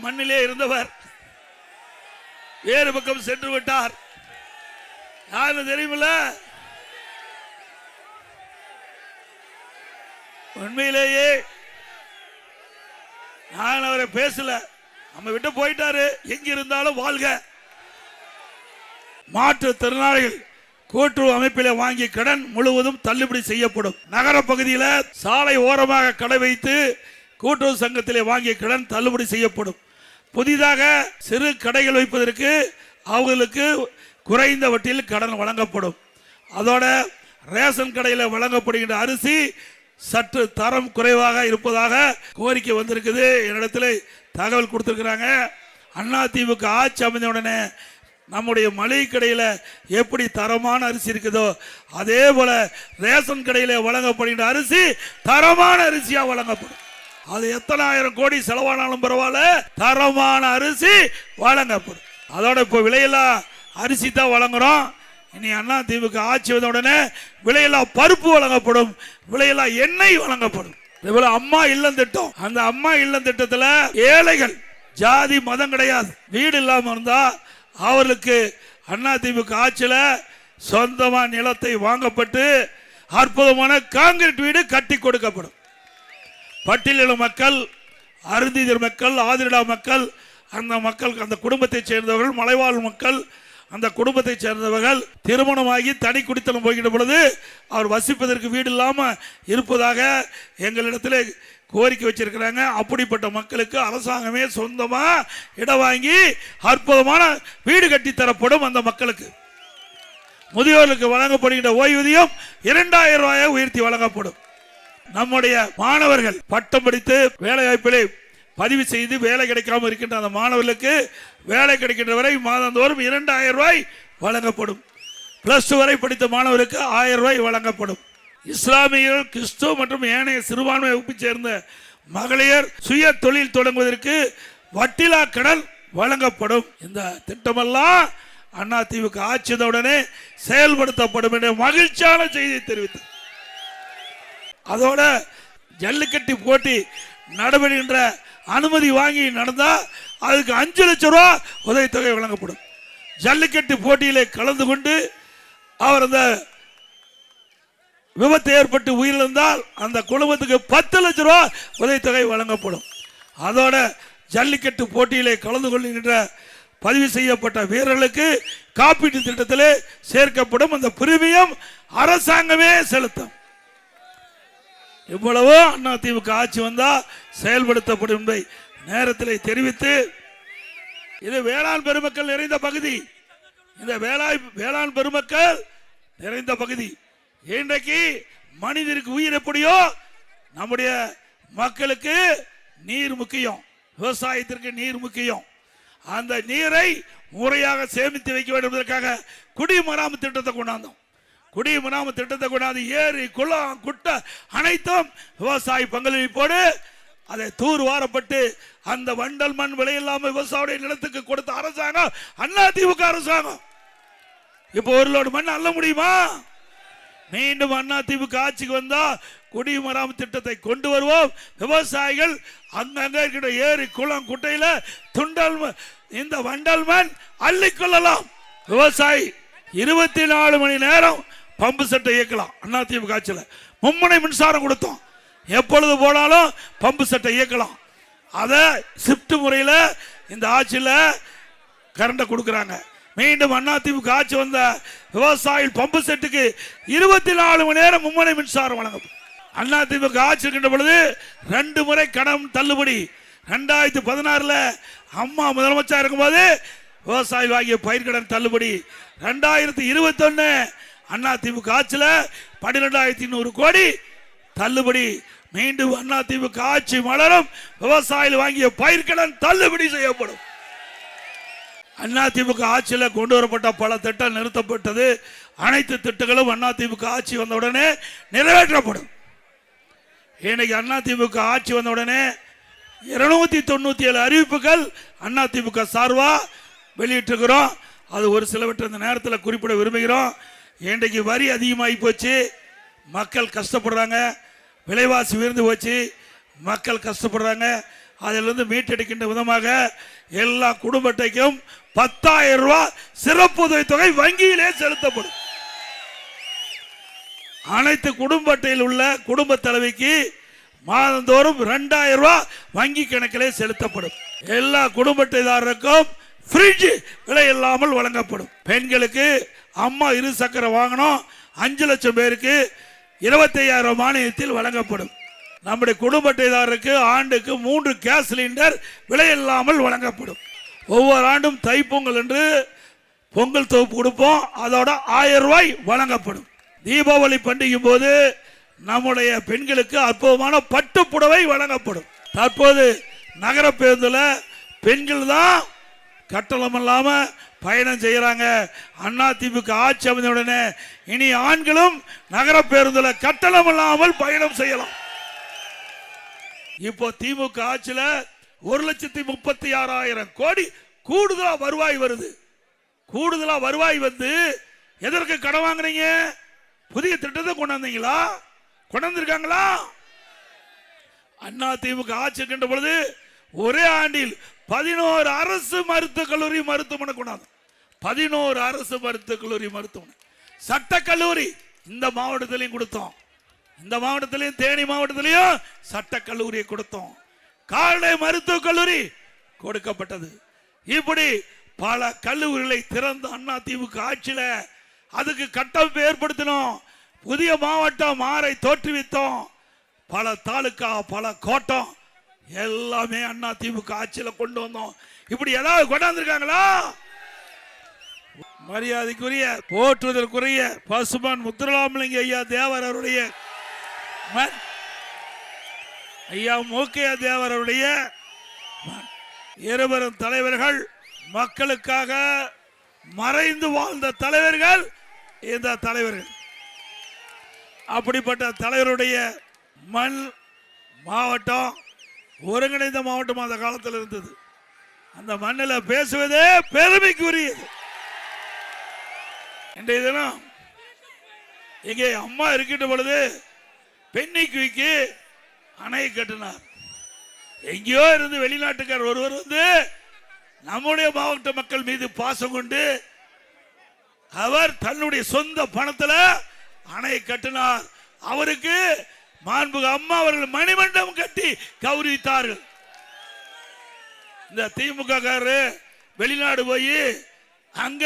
மண்ணிலே இருந்தவர் வேறு பக்கம் சென்று விட்டார். யாரு தெரியுமில்ல? உண்மையிலேயே நான் அவரை பேசல, நம்ம விட்டு போயிட்டாரு. எங்க இருந்தாலும் வாழ்க. மாற்றுத்திறனாளிகள் கூட்டுறவு அமைப்பிலே வாங்கிய கடன் முழுவதும் தள்ளுபடி செய்யப்படும். நகர பகுதியில் சாலை ஓரமாக கடை வைத்து கூட்டுறவு சங்கத்திலே வாங்கிய கடன் தள்ளுபடி செய்யப்படும். புதிதாக சிறு கடைகள் வைப்பதற்கு அவர்களுக்கு குறைந்த வட்டியில் கடன் வழங்கப்படும். அதோட ரேஷன் கடையில் வழங்கப்படுகின்ற அரிசி சற்று தரம் குறைவாக இருப்பதாக கோரிக்கை வந்திருக்குது. என்னிடத்தில் தகவல் கொடுத்திருக்கிறாங்க. அதிமுக ஆட்சி அமைந்த உடனே நம்முடைய மளிகை கடையில் எப்படி தரமான அரிசி இருக்குதோ அதே போல ரேஷன் கடையில் வழங்கப்படுகின்ற அரிசி தரமான அரிசியா வழங்கப்படும். அது எத்தனை ஆயிரம் கோடி செலவானாலும் பரவாயில்ல, தரமான அரிசி வழங்கப்படும். அதோட இப்போ விலையெல்லாம் அரிசி தான் வழங்குறோம். இனி அதிமுக ஆட்சி வந்த உடனே விலையெல்லாம் பருப்பு வழங்கப்படும், விலையெல்லாம் எண்ணெய் வழங்கப்படும். அம்மா இல்லம் திட்டம், அந்த அம்மா இல்லம் திட்டத்தில் ஏழைகள் ஜாதி மதம் கிடையாது, வீடு இல்லாம இருந்தா அவர்களுக்கு அதிமுக ஆட்சியில் சொந்தமா நிலத்தை வாங்கப்பட்டு அற்புதமான கான்கிரீட் வீடு கட்டி கொடுக்கப்படும். பட்டியலின மக்கள், அருந்திதர் மக்கள், ஆதிரிடா மக்கள், அந்த மக்கள், அந்த குடும்பத்தை சேர்ந்தவர்கள், மலைவாழ் மக்கள், அந்த குடும்பத்தை சேர்ந்தவர்கள் திருமணமாகி தனி குடித்தனம் போகின்ற பொழுது அவர் வசிப்பதற்கு வீடு இல்லாமல் இருப்பதாக எங்களிடத்தில் கோரிக்கை வச்சிருக்கிறாங்க. அப்படிப்பட்ட மக்களுக்கு அரசாங்கமே சொந்தமா இடம் வாங்கி அற்புதமான வீடு கட்டி தரப்படும். அந்த மக்களுக்கு முதியோர்களுக்கு வழங்கப்படுகின்ற ஓய்வூதியம் 2000 ரூபாயை உயர்த்தி வழங்கப்படும். நம்முடைய மாணவர்கள் பட்டம் படித்து வேலை வாய்ப்பிலே பதிவு செய்து வேலை கிடைக்காமல் இருக்கின்ற அந்த மாணவர்களுக்கு வேலை கிடைக்கின்ற வரை மாதந்தோறும் 2000 ரூபாய் வழங்கப்படும். +2 வரை படித்த மாணவருக்கு 1000 ரூபாய் வழங்கப்படும். இஸ்லாமியர்கள், கிறிஸ்துவ மற்றும் ஏனைய சிறுபான்மை வகுப்பை சேர்ந்த மகளிர் சுய தொழில் தொடங்குவதற்கு வட்டிலா கடன் வழங்கப்படும். இந்த திட்டமெல்லாம் அதிமுக ஆட்சியுடனே செயல்படுத்தப்படும் என்ற மகிழ்ச்சியான செய்தியை தெரிவித்தார். அதோட ஜல்லிக்கட்டு போட்டி நடைபெறுகின்ற அனுமதி வாங்கி நடந்தா அதுக்கு 5 லட்சம் ரூபாய் உதவித்தொகை வழங்கப்படும். ஜல்லிக்கட்டு போட்டியிலே கலந்து கொண்டு அவர் அந்த விபத்து ஏற்பட்டு உயிரிழந்தால் அந்த குடும்பத்துக்கு 10 லட்சம் ரூபாய் உதவித்தொகை வழங்கப்படும். அதோட ஜல்லிக்கட்டு போட்டியிலே கலந்து கொள்கின்ற பதிவு செய்யப்பட்ட வீரர்களுக்கு காப்பீட்டு திட்டத்திலே சேர்க்கப்படும். அந்த பிரீமியம் அரசாங்கமே செலுத்தும். இவ்வளவோ அதிமுக ஆட்சி வந்தா செயல்படுத்தப்படும் என்பதை நேரத்தில் தெரிவித்து, இது வேளாண் பெருமக்கள் நிறைந்த பகுதி, இந்த வேளாண் பெருமக்கள் நிறைந்த பகுதி. இன்றைக்கு மனிதருக்கு உயிர் எப்படியோ நம்முடைய மக்களுக்கு நீர் முக்கியம், விவசாயத்திற்கு நீர் முக்கியம். அந்த நீரை முறையாக சேமித்து வைக்க வேண்டும் என்பதற்காக குடிமராமத்து திட்டத்தை கொண்டாந்தோம். குடிமராமத்து திட்டத்தை கொண்டாந்து ஏரி, குளம், குட்டை அனைத்தும் விவசாய பங்களிப்போடு அதை தூர் வாரப்பட்டு அந்த வண்டல் மண் விலையில்லாமல் விவசாய நிலத்துக்கு கொடுத்த அரசாங்கம் அதிமுக அரசாங்கம். இப்போ ஒரு லோடு மண் அள்ள முடியுமா? மீண்டும் அதிமுக ஆட்சிக்கு வந்தா குடிமராமத்து திட்டத்தை கொண்டு வருவோம். விவசாயிகள் அங்கங்க இருக்கிற ஏரி, குளம், குட்டையில துண்டல் இந்த வண்டல் மண் அள்ளிக்கொள்ளலாம். விவசாயி 24 மணி நேரம் பம்பு செட்டை இயக்கலாம். அதிமுக ஆட்சியில் மும்முனை மின்சாரம் கொடுத்தோம். எப்பொழுது போனாலும் பம்பு செட்டை இயக்கலாம். அதை ஷிப்ட் முறையில் இந்த ஆட்சியில் கரண்ட கொடுக்குறாங்க. மீண்டும் அதிமுக ஆட்சி வந்த விவசாயிகள் பம்பு செட்டுக்கு 24 மணி நேரம் மும்முனை மின்சாரம் வழங்கும். அதிமுக ஆட்சி இருக்கின்ற பொழுது 2 முறை கடன் தள்ளுபடி. 2016 அம்மா முதலமைச்சர் இருக்கும்போது விவசாயி வாங்கிய பயிர்கடன் தள்ளுபடி. 2021 அதிமுக ஆட்சியில் 12100 கோடி தள்ளுபடி. மீண்டும் அதிமுக ஆட்சி மலரும். விவசாயிகள் வாங்கிய பயிர்கடன் தள்ளுபடி செய்யப்படும். அதிமுக ஆட்சியில் கொண்டு வரப்பட்ட பல திட்டம் நிறுத்தப்பட்டது. அனைத்து திட்டங்களும் அதிமுக ஆட்சி வந்தவுடனே நிறைவேற்றப்படும். இன்னைக்கு அதிமுக ஆட்சி வந்தவுடனே 297 அறிவிப்புகள் அதிமுக சார்பா வெளியிட்டிருக்கிறோம். அது ஒரு சிலவற்றை இந்த நேரத்தில் குறிப்பிட விரும்புகிறோம். இன்றைக்கு வரி அதிகமாகி போச்சு, மக்கள் கஷ்டப்படுறாங்க. விலைவாசி உயர்ந்து போச்சு, மக்கள் கஷ்டப்படுறாங்க. அதிலிருந்து மீட்டெடுக்கின்ற விதமாக எல்லா குடும்ப அட்டைக்கும் 10,000 ரூபாய் சிறப்பு உதவித்தொகை வங்கியிலே செலுத்தப்படும். அனைத்து குடும்ப அட்டையில் உள்ள குடும்ப தலைவிக்கு மாதந்தோறும் 2,000 ரூபாய் வங்கி கணக்கிலே செலுத்தப்படும். எல்லா குடும்ப அட்டைதாரருக்கும் ஃப்ரிட்ஜ் விலை இல்லாமல் வழங்கப்படும். பெண்களுக்கு அம்மா 2 சக்கர வாகனம் 5 லட்சம் பேருக்கு 25,000 மானியத்தில் வழங்கப்படும். நம்முடைய குடும்ப அட்டைதாரருக்கு ஆண்டுக்கு 3 கேஸ் சிலிண்டர் விலை இல்லாமல் வழங்கப்படும். ஒவ்வொரு ஆண்டும் தைப்பொங்கல் என்று பொங்கல் தொகுப்பு கொடுப்போம், அதோட 1000 ரூபாய் வழங்கப்படும். தீபாவளி பண்டிகை போது நம்முடைய பெண்களுக்கு அற்புதமான பட்டு புடவை வழங்கப்படும். தற்போது நகர பேருந்தில் பெண்கள் தான் கட்டணம் இல்லாம பயணம் செய்யறாங்க. அதிமுக ஆட்சி அமைந்த உடனே இனி ஆண்களும் நகர பேருந்தில் கட்டணம் இல்லாமல் பயணம் செய்யலாம். இப்போ திமுக ஆட்சியில் 1,36,000 கோடி கூடுதலா வருவாய் வருது. கூடுதலா வருவாய் வந்து எதற்கு கடன் வாங்குறீங்க? புதிய திட்டத்தை கொண்டாந்தீங்களா? கொண்டாந்துருக்காங்களா? அதிமுக ஆட்சி இருக்கின்ற பொழுது ஒரே ஆண்டில் 11 அரசு மருத்துவக் கல்லூரி மருத்துவமனை கொண்டாந்து. 11 அரசு மருத்துவக் கல்லூரி மருத்துவமனை, சட்டக்கல்லூரி இந்த மாவட்டத்திலையும் கொடுத்தோம். இந்த மாவட்டத்திலையும் தேனி மாவட்டத்திலையும் சட்டக்கல்லூரியை கொடுத்தோம். கால்நடை மருத்துவக் கல்லூரி கொடுக்கப்பட்டது. இப்படி பல கல்லூரிகளை திறந்த அதிமுக ஆட்சியில அதுக்கு கட்டமைப்பு ஏற்படுத்தினோம். புதிய மாவட்டம் 6 தோற்றுவித்தோம். பல தாலுகா, பல கோட்டம் எல்லாமே அதிமுக ஆட்சியில கொண்டு வந்தோம். இப்படி ஏதாவது கொண்டாந்துருக்காங்களா? மரியாதைக்குரிய போற்றுவதற்குரிய பசுமான் முத்துராமலிங்க ஐயா தேவர் அவருடைய ஐயா மூக்கையா தேவர் அவருடைய இருவரும் தலைவர்கள் மக்களுக்காக மறைந்து வாழ்ந்த தலைவர்கள் இந்த தலைவர்கள். அப்படிப்பட்ட தலைவருடைய மண் மாவட்டம் ஒருங்கிணைந்த மாவட்டம் அந்த காலத்தில் இருந்தது. அந்த மண்ணில் பேசுவதே பெருமைக்குரியது. இன்றைய தினம் இங்கே அம்மா இருக்கின்ற பொழுது பெண்ணிக்குவிக்கு அணை கட்டினார். எங்கேயோ இருந்து வெளிநாட்டுக்கார் ஒருவர் வந்து நம்முடைய மாவட்ட மக்கள் மீது பாசம் கொண்டு அவர் தன்னுடைய சொந்த பணத்தில் அணை கட்டினார். அவருக்கு மாண்புக அம்மா அவர்கள் மணிமண்டபம் கட்டி கௌரவித்தார்கள். இந்த திமுக காரரு வெளிநாடு போய் அங்க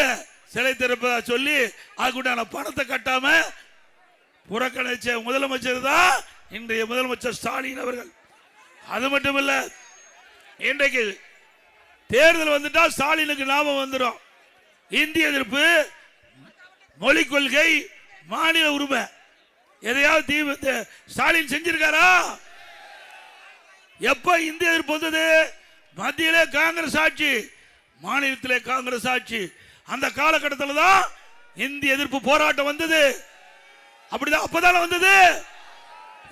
சிலை திறப்பதா சொல்லி அதுக்குண்டான பணத்தை கட்டாம புறக்கணிச்ச முதலமைச்சர் தான் இன்றைய முதலமைச்சர் ஸ்டாலின் அவர்கள். அது மட்டும் இல்ல, இன்றைக்கு தேர்தல் வந்துட்டா ஸ்டாலினுக்கு ஞாபகம் வந்துடும். இந்திய எதிர்ப்பு, மொழி கொள்கை, மாநில உரிமை எதையாவது ஸ்டாலின் செஞ்சிருக்காரா? எப்ப இந்திய எதிர்ப்பு வந்தது? மத்தியிலே காங்கிரஸ் ஆட்சி, மாநிலத்திலே காங்கிரஸ் ஆட்சி. அந்த காலகட்டத்தில் தான் இந்திய எதிர்ப்பு போராட்டம் வந்தது. அப்படிதான் அப்பதான வந்தது.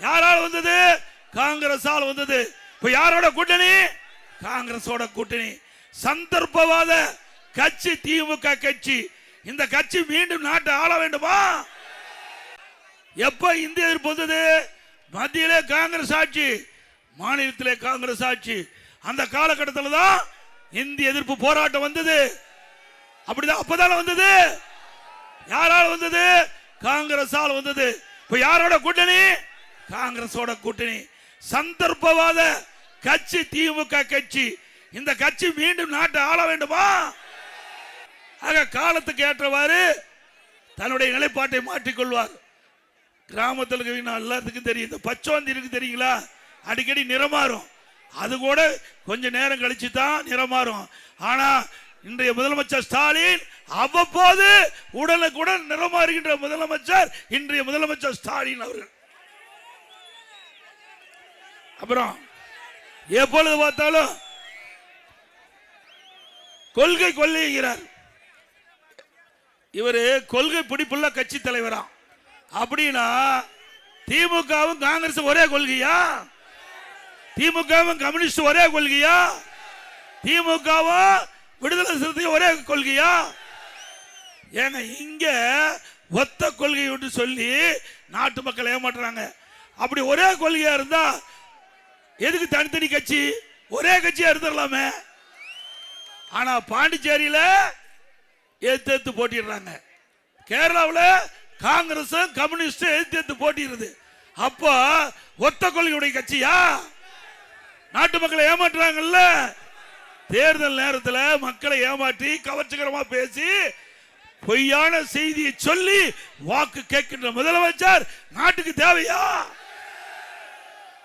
யாரால வந்தது? காங்கிரஸால் வந்தது. இப்ப யாரோட கூட்டணி? காங்கிரஸோட கூட்டணி. சந்தர்ப்பவாத கட்சி திமுக கட்சி. இந்த கட்சி மீண்டும் நாட்டை ஆள வேண்டுமா? எப்ப இந்திய எதிர்ப்பு வந்தது? மத்தியிலே காங்கிரஸ் ஆட்சி, மாநிலத்திலே காங்கிரஸ் ஆட்சி. அந்த காலகட்டத்தில் தான் இந்திய எதிர்ப்பு போராட்டம் வந்தது. அப்படிதான் அப்பதான வந்தது. யாரால வந்தது? காங்கிரஸால் வந்தது. இப்ப யாரோட கூட்டணி? காங்கிரஸோட கூட்டணி. சந்தர்ப்பவாத கட்சி திமுக கட்சி. இந்த கட்சி மீண்டும் நாட்டை ஆள வேண்டுமா? ஆக காலத்துக்கு ஏற்றவாறு தன்னுடைய நிலைப்பாட்டை மாற்றிக்கொள்வார். கிராமத்தில் எல்லாத்துக்கும் தெரியும். இந்த பச்சோந்தி இருக்கு தெரியுங்களா? அடிக்கடி நிறமாறும். அது கூட கொஞ்ச நேரம் கழிச்சு தான் நிறமாறும். ஆனா இன்றைய முதலமைச்சர் ஸ்டாலின் அவ்வப்போது உடனுக்குடன் நிறமாறுகின்ற முதலமைச்சர் இன்றைய முதலமைச்சர் ஸ்டாலின் அவர்கள். அப்புறம் எப்பொழுது பார்த்தாலும் கொள்கை கொள்ளைகிறார். இவரு கொள்கை பிடிப்புள்ள கட்சி தலைவரா? அப்படின்னா திமுகவும் காங்கிரஸ் ஒரே கொள்கையா? திமுகவும் கம்யூனிஸ்ட் ஒரே கொள்கையா? திமுகவும் விடுதலை சிறுத்தை ஒரே கொள்கையா? ஏங்க இங்க ஒத்த கொள்கை என்று சொல்லி நாட்டு மக்கள் ஏமாற்றுறாங்க. அப்படி ஒரே கொள்கையா இருந்தா எதுக்கு தனித்தனி கட்சி? ஒரே கட்சியா இருந்துடலாமே. ஆனா பாண்டிச்சேரியில எதிர்த்து போட்டிடுறாங்க. கேரளாவில் காங்கிரஸ் கம்யூனிஸ்ட் எதிர்த்து போட்டிடுது. அப்போ ஒத்த கொள்கையுடைய கட்சியா? நாட்டு மக்களை ஏமாற்றுறாங்கல்ல. தேர்தல் நேரத்தில் மக்களை ஏமாற்றி கவர்ச்சிகரமா பேசி பொய்யான செய்தியை சொல்லி வாக்கு கேட்கின்ற முதலமைச்சர் நாட்டுக்கு தேவையா?